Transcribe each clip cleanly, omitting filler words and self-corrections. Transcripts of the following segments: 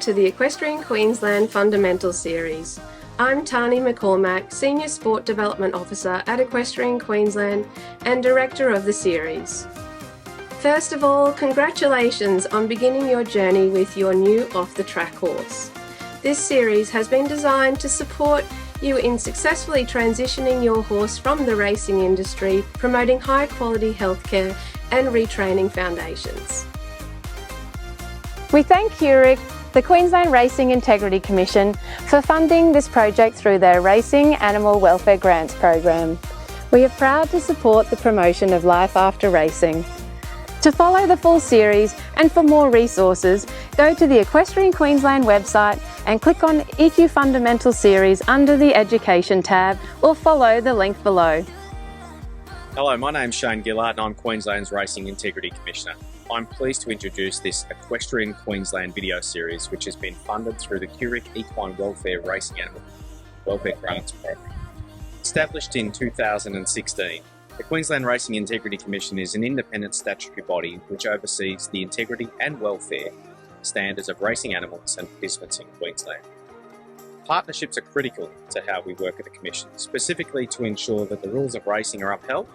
to the Equestrian Queensland Fundamental Series. I'm Tani McCormack, Senior Sport Development Officer at Equestrian Queensland and Director of the series. First of all, congratulations on beginning your journey with your new off-the-track horse. This series has been designed to support you in successfully transitioning your horse from the racing industry, promoting high-quality healthcare and retraining foundations. We thank QRIC, the Queensland Racing Integrity Commission, for funding this project through their Racing Animal Welfare Grants program. We are proud to support the promotion of life after racing. To follow the full series and for more resources, go to the Equestrian Queensland website and click on EQ Fundamental Series under the Education tab or follow the link below. Hello, my name's Shane Gillard and I'm Queensland's Racing Integrity Commissioner. I'm pleased to introduce this Equestrian Queensland video series, which has been funded through the QRIC Equine Welfare Racing Animal Welfare Grants Program. Established in 2016, the Queensland Racing Integrity Commission is an independent statutory body which oversees the integrity and welfare standards of racing animals and participants in Queensland. Partnerships are critical to how we work at the Commission, specifically to ensure that the rules of racing are upheld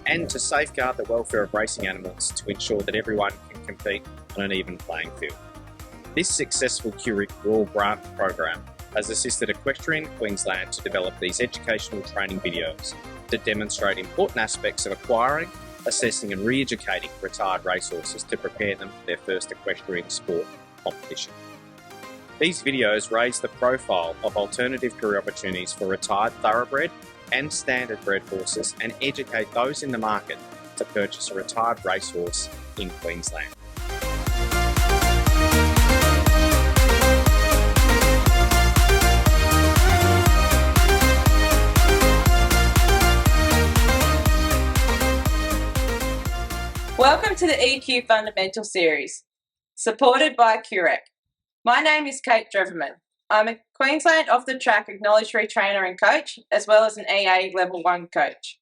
and to safeguard the welfare of racing animals to ensure that everyone can compete on an even playing field. This successful QRIC Rural Grant Program has assisted Equestrian Queensland to develop these educational training videos to demonstrate important aspects of acquiring, assessing and re-educating retired racehorses to prepare them for their first equestrian sport competition. These videos raise the profile of alternative career opportunities for retired thoroughbred and standard bred horses and educate those in the market to purchase a retired racehorse in Queensland. Welcome to the EQ Fundamental Series, supported by QRIC. My name is Kate Dreverman. I'm a Queensland off-the-track acknowledged retrainer and coach, as well as an EA Level 1 coach.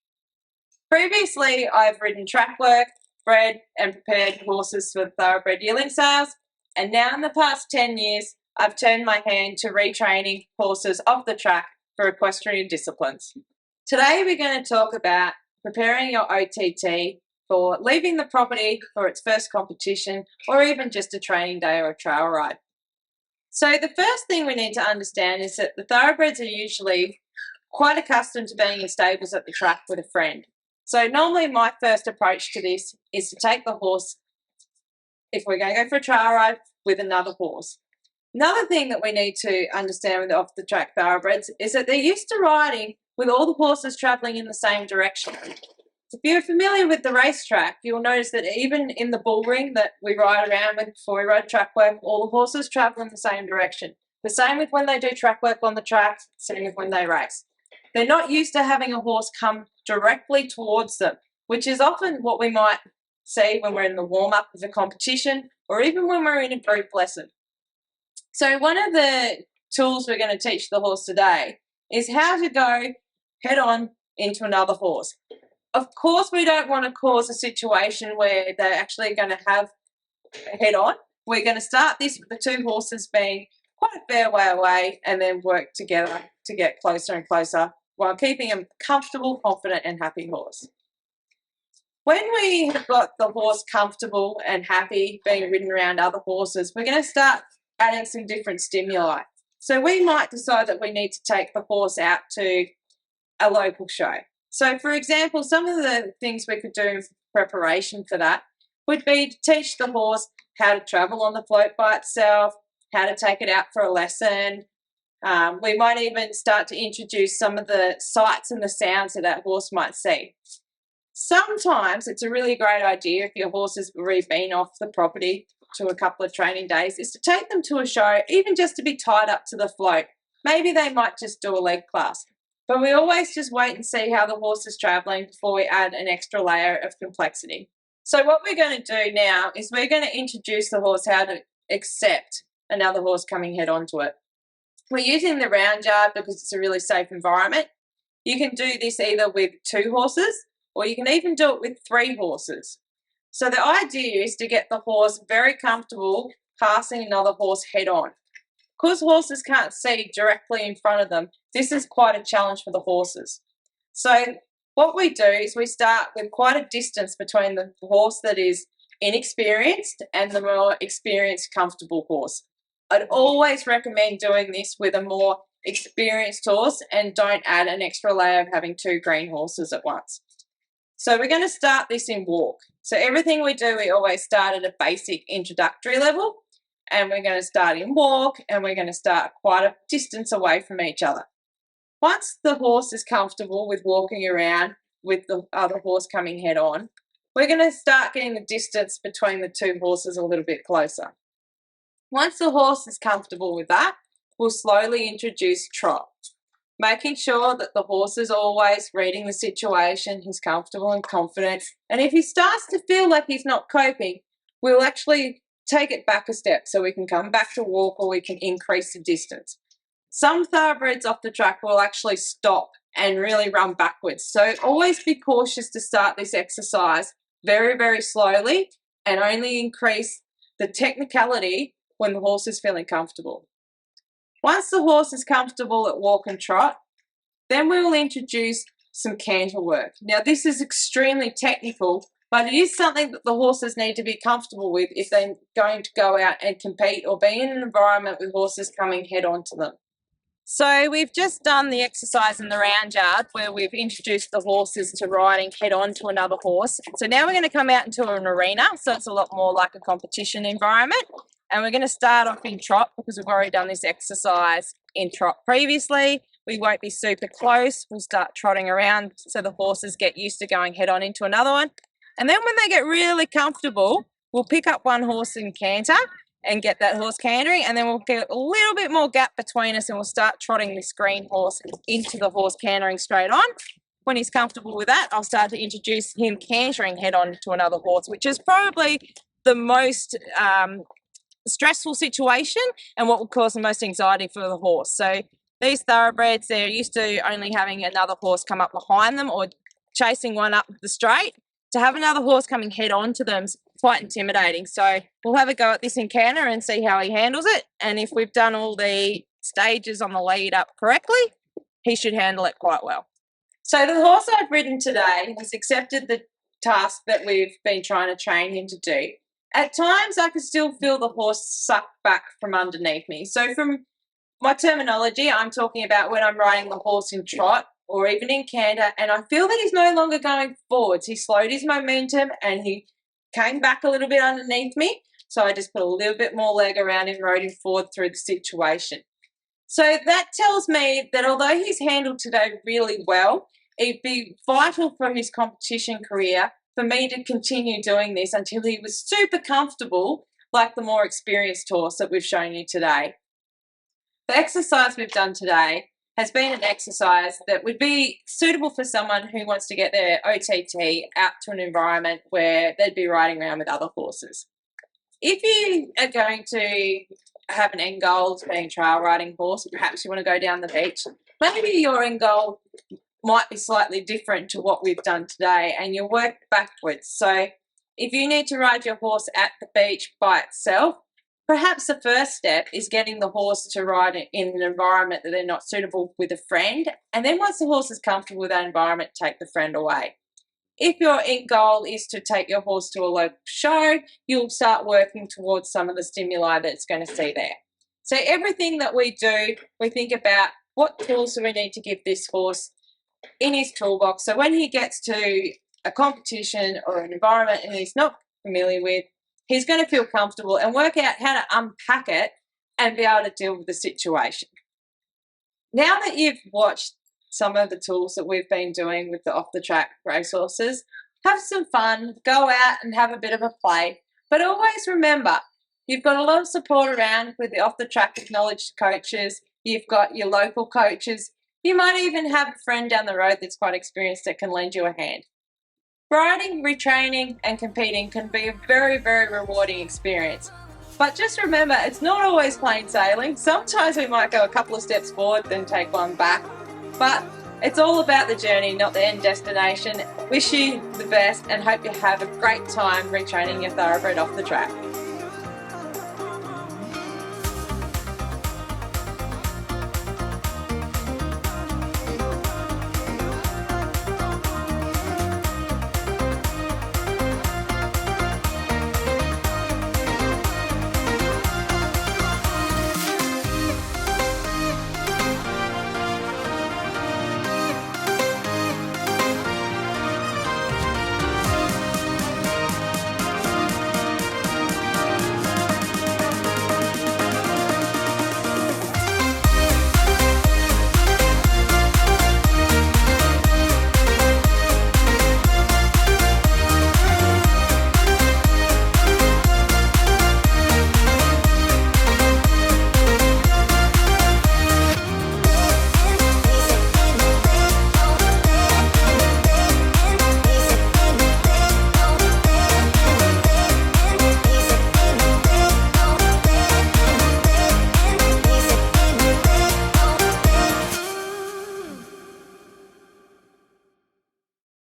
Previously, I've ridden track work, bred and prepared horses for thoroughbred yearling sales, and now in the past 10 years, I've turned my hand to retraining horses off the track for equestrian disciplines. Today, we're going to talk about preparing your OTT for leaving the property for its first competition or even just a training day or a trail ride. So the first thing we need to understand is that the thoroughbreds are usually quite accustomed to being in stables at the track with a friend. So normally my first approach to this is to take the horse, if we're going to go for a trail ride, with another horse. Another thing that we need to understand with off-the-track thoroughbreds is that they're used to riding with all the horses travelling in the same direction. If you're familiar with the racetrack, you'll notice that even in the bull ring that we ride around with before we ride track work, all the horses travel in the same direction. The same with when they do track work on the track, same with when they race. They're not used to having a horse come directly towards them, which is often what we might see when we're in the warm-up of a competition or even when we're in a group lesson. So one of the tools we're going to teach the horse today is how to go head-on into another horse. Of course, we don't want to cause a situation where they're actually going to have a head-on. We're going to start this with the two horses being quite a fair way away and then work together to get closer and closer while keeping a comfortable, confident and happy horse. When we have got the horse comfortable and happy being ridden around other horses, we're going to start adding some different stimuli. So we might decide that we need to take the horse out to a local show. So, for example, some of the things we could do in preparation for that would be to teach the horse how to travel on the float by itself, how to take it out for a lesson. We might even start to introduce some of the sights and the sounds that horse might see. Sometimes it's a really great idea if your horse has already been off the property to a couple of training days is to take them to a show, even just to be tied up to the float. Maybe they might just do a leg class. But we always just wait and see how the horse is travelling before we add an extra layer of complexity. So what we're going to do now is we're going to introduce the horse how to accept another horse coming head on to it. We're using the round yard because it's a really safe environment. You can do this either with 2 horses or you can even do it with 3 horses. So the idea is to get the horse very comfortable passing another horse head on. Because horses can't see directly in front of them, this is quite a challenge for the horses. So what we do is we start with quite a distance between the horse that is inexperienced and the more experienced, comfortable horse. I'd always recommend doing this with a more experienced horse and don't add an extra layer of having 2 green horses at once. So we're going to start this in walk. So everything we do, we always start at a basic introductory level, and we're going to start in walk, and we're going to start quite a distance away from each other. Once the horse is comfortable with walking around with the other horse coming head on, we're going to start getting the distance between the 2 horses a little bit closer. Once the horse is comfortable with that, we'll slowly introduce trot, making sure that the horse is always reading the situation, he's comfortable and confident, and if he starts to feel like he's not coping, we'll actually take it back a step so we can come back to walk or we can increase the distance. Some thoroughbreds off the track will actually stop and really run backwards, so always be cautious to start this exercise very, very slowly and only increase the technicality when the horse is feeling comfortable. Once the horse is comfortable at walk and trot, then we will introduce some canter work. Now this is extremely technical, but it is something that the horses need to be comfortable with if they're going to go out and compete or be in an environment with horses coming head on to them. So we've just done the exercise in the round yard where we've introduced the horses to riding head on to another horse. So now we're going to come out into an arena, so it's a lot more like a competition environment. And we're going to start off in trot because we've already done this exercise in trot previously. We won't be super close. We'll start trotting around so the horses get used to going head on into another one. And then when they get really comfortable, we'll pick up one horse in canter and get that horse cantering, and then we'll get a little bit more gap between us and we'll start trotting this green horse into the horse cantering straight on. When he's comfortable with that, I'll start to introduce him cantering head on to another horse, which is probably the most stressful situation and what will cause the most anxiety for the horse. So these thoroughbreds, they're used to only having another horse come up behind them or chasing one up the straight. To have another horse coming head on to them is quite intimidating. So we'll have a go at this in canter and see how he handles it. And if we've done all the stages on the lead up correctly, he should handle it quite well. So the horse I've ridden today has accepted the task that we've been trying to train him to do. At times I could still feel the horse suck back from underneath me. So from my terminology, I'm talking about when I'm riding the horse in trot or even in canter, and I feel that he's no longer going forwards. He slowed his momentum and he came back a little bit underneath me. So I just put a little bit more leg around him, rode him forward through the situation. So that tells me that although he's handled today really well, it'd be vital for his competition career for me to continue doing this until he was super comfortable, like the more experienced horse that we've shown you today. The exercise we've done today has been an exercise that would be suitable for someone who wants to get their OTT out to an environment where they'd be riding around with other horses. If you are going to have an end goal to being a trail riding horse, perhaps you want to go down the beach, maybe your end goal might be slightly different to what we've done today and you'll work backwards. So if you need to ride your horse at the beach by itself, perhaps the first step is getting the horse to ride in an environment that they're not suitable with a friend, and then once the horse is comfortable with that environment, take the friend away. If your end goal is to take your horse to a local show, you'll start working towards some of the stimuli that it's going to see there. So everything that we do, we think about what tools do we need to give this horse in his toolbox, so when he gets to a competition or an environment and he's not familiar with, he's going to feel comfortable and work out how to unpack it and be able to deal with the situation. Now that you've watched some of the tools that we've been doing with the off-the-track racehorses, have some fun, go out and have a bit of a play, but always remember, you've got a lot of support around with the off-the-track acknowledged coaches, you've got your local coaches, you might even have a friend down the road that's quite experienced that can lend you a hand. Riding, retraining and competing can be a very, very rewarding experience. But just remember, it's not always plain sailing. Sometimes we might go a couple of steps forward, then take one back. But it's all about the journey, not the end destination. Wish you the best and hope you have a great time retraining your thoroughbred off the track.